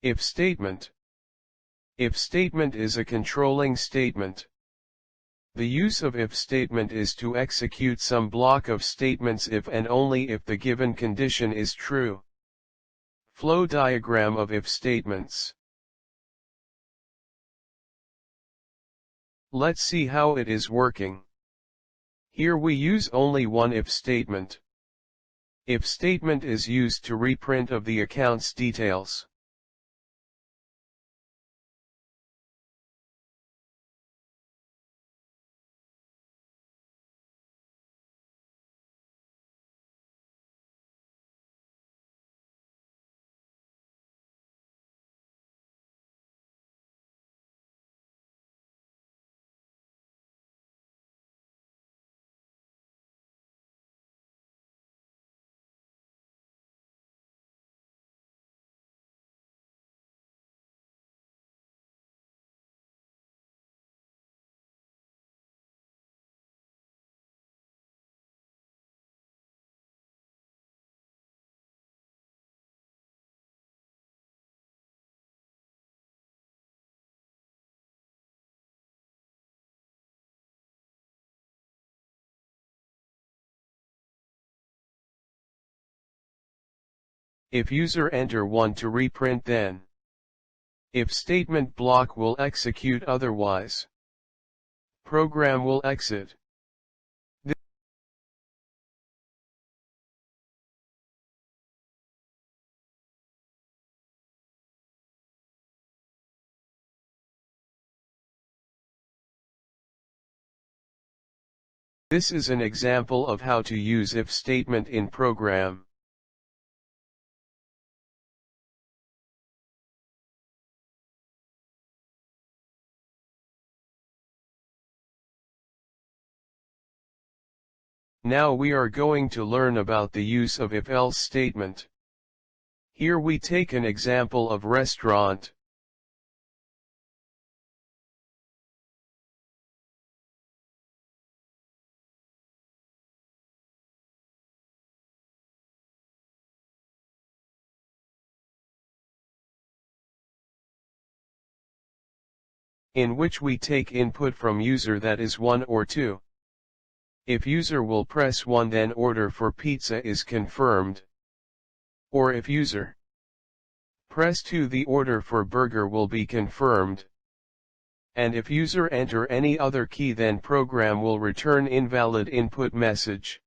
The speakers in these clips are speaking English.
If statement. If statement is a controlling statement. The use of if statement is to execute some block of statements if and only if the given condition is true. Flow diagram of if statements. Let's see how it is working. Here we use only one if statement. If statement is used to reprint of the account's details. If user enter 1 to reprint, then if statement block will execute, otherwise program will exit. This is an example of how to use if statement in program. Now we are going to learn about the use of if-else statement. Here we take an example of restaurant. In which we take input from user, that is 1 or 2. If user will press 1, then order for pizza is confirmed. Or if user press 2, the order for burger will be confirmed. And if user enter any other key, then program will return invalid input message.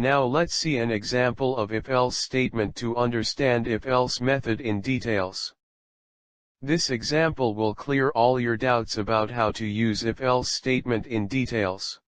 Now let's see an example of if-else statement to understand if-else method in details. This example will clear all your doubts about how to use if-else statement in details.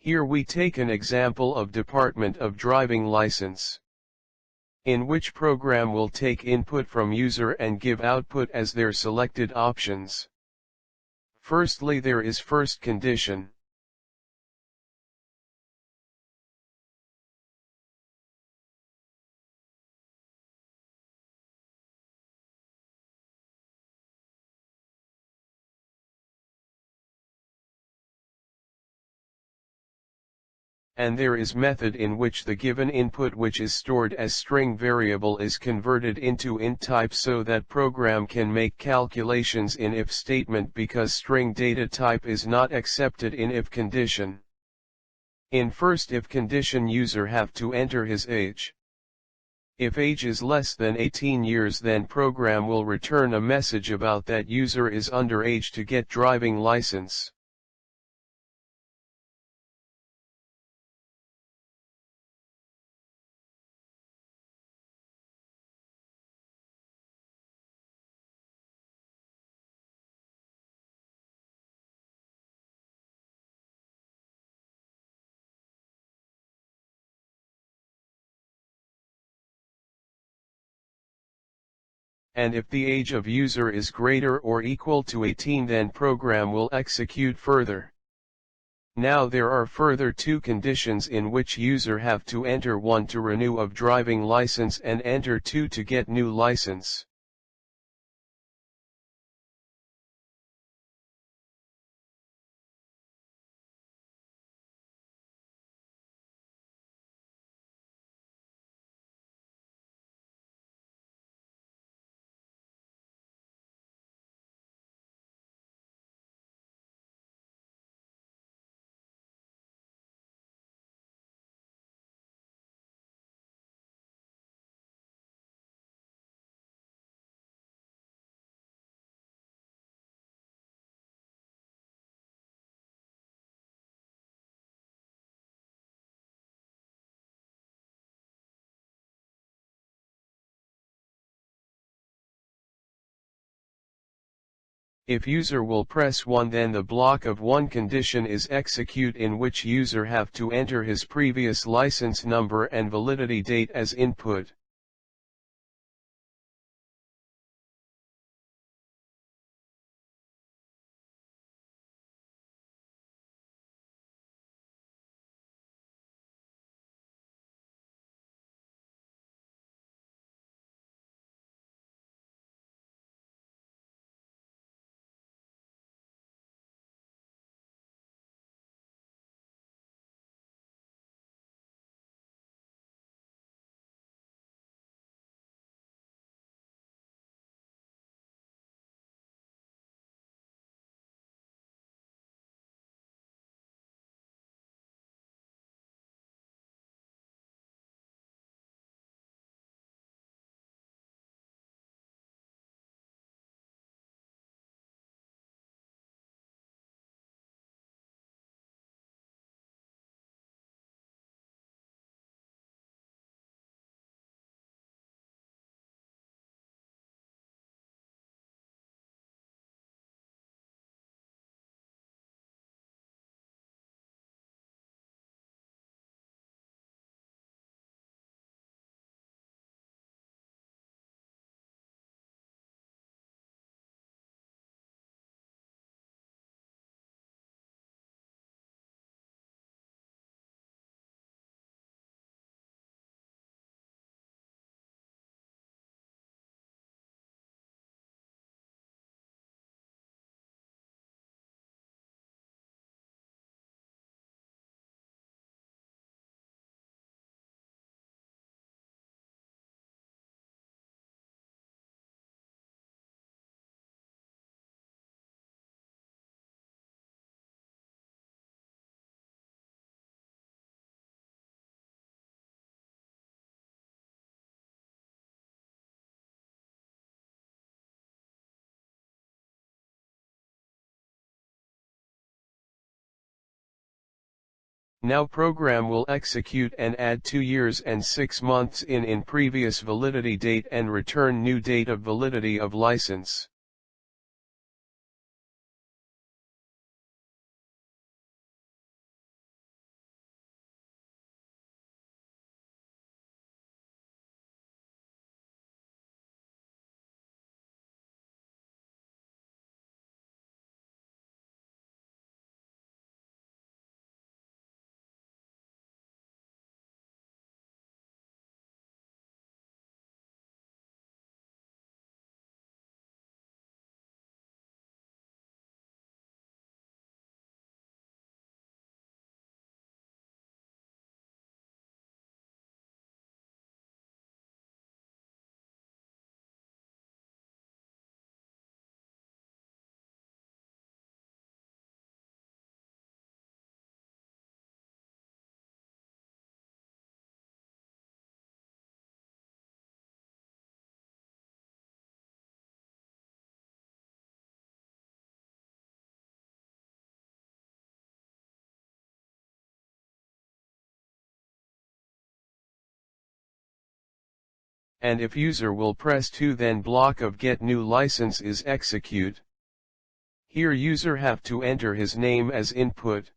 Here we take an example of Department of Driving License, in which program will take input from user and give output as their selected options. Firstly, there is first condition. And there is method in which the given input, which is stored as string variable, is converted into int type so that program can make calculations in if statement because string data type is not accepted in if condition. In first if condition, user have to enter his age. If age is less than 18 years, then program will return a message about that user is underage to get driving license. And if the age of user is greater or equal to 18, then program will execute further. Now there are further two conditions in which user have to enter: 1 to renew of driving license and enter 2 to get new license. If user will press 1, then the block of 1 condition is execute, in which user have to enter his previous license number and validity date as input. Now program will execute and add 2 years and 6 months in previous validity date and return new date of validity of license. and if user will press 2 then block of get new license is execute. Here user have to enter his name as input.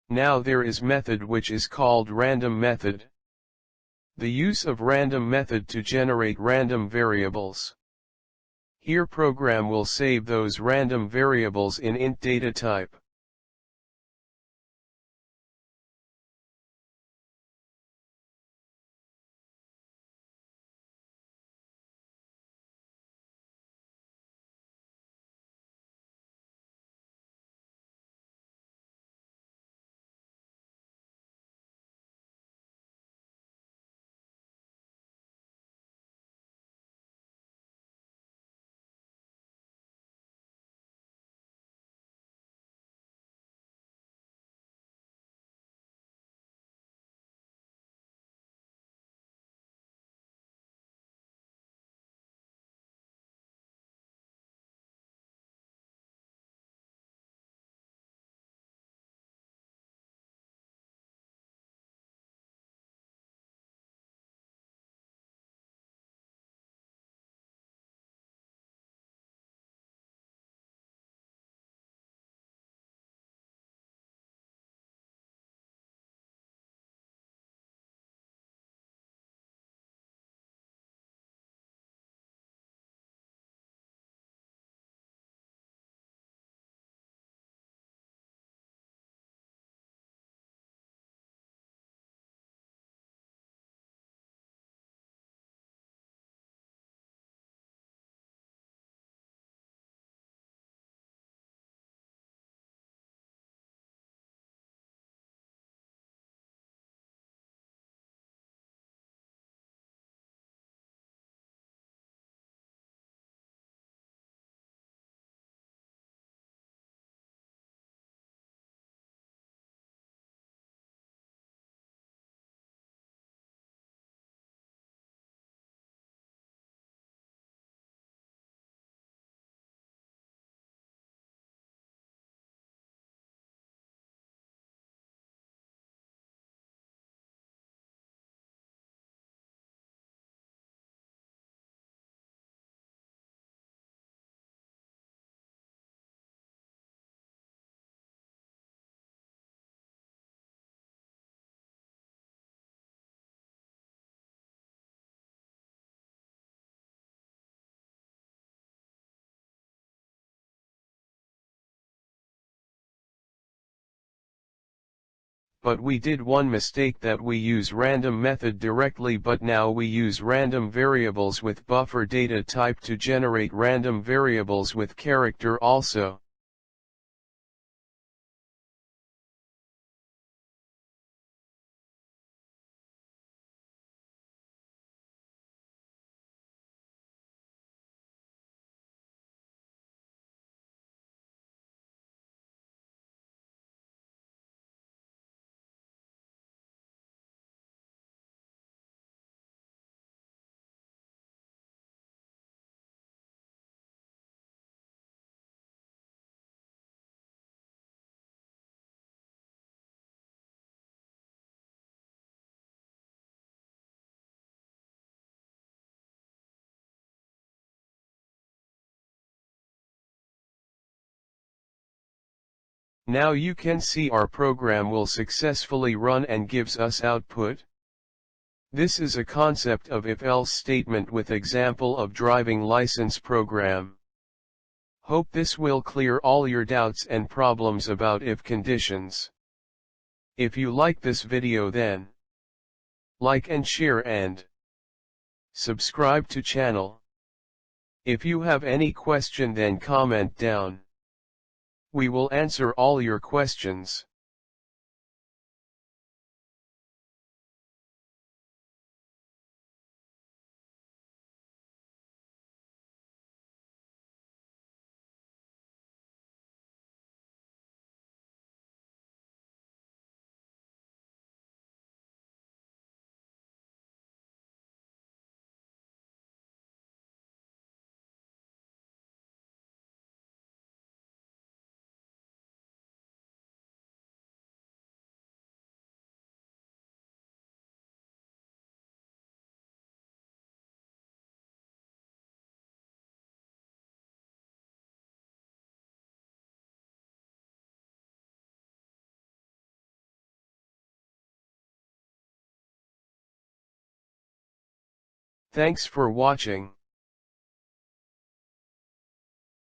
Now there is method which is called random method. The use of random method to generate random variables. Here program will save those random variables in int data type. But we did one mistake that we use random method directly, but now we use random variables with buffer data type to generate random variables with character also. Now you can see our program will successfully run and gives us output. This is a concept of if-else statement with example of driving license program. Hope this will clear all your doubts and problems about if conditions. If you like this video then like and share and subscribe to channel. If you have any question then comment down. We will answer all your questions. Thanks for watching.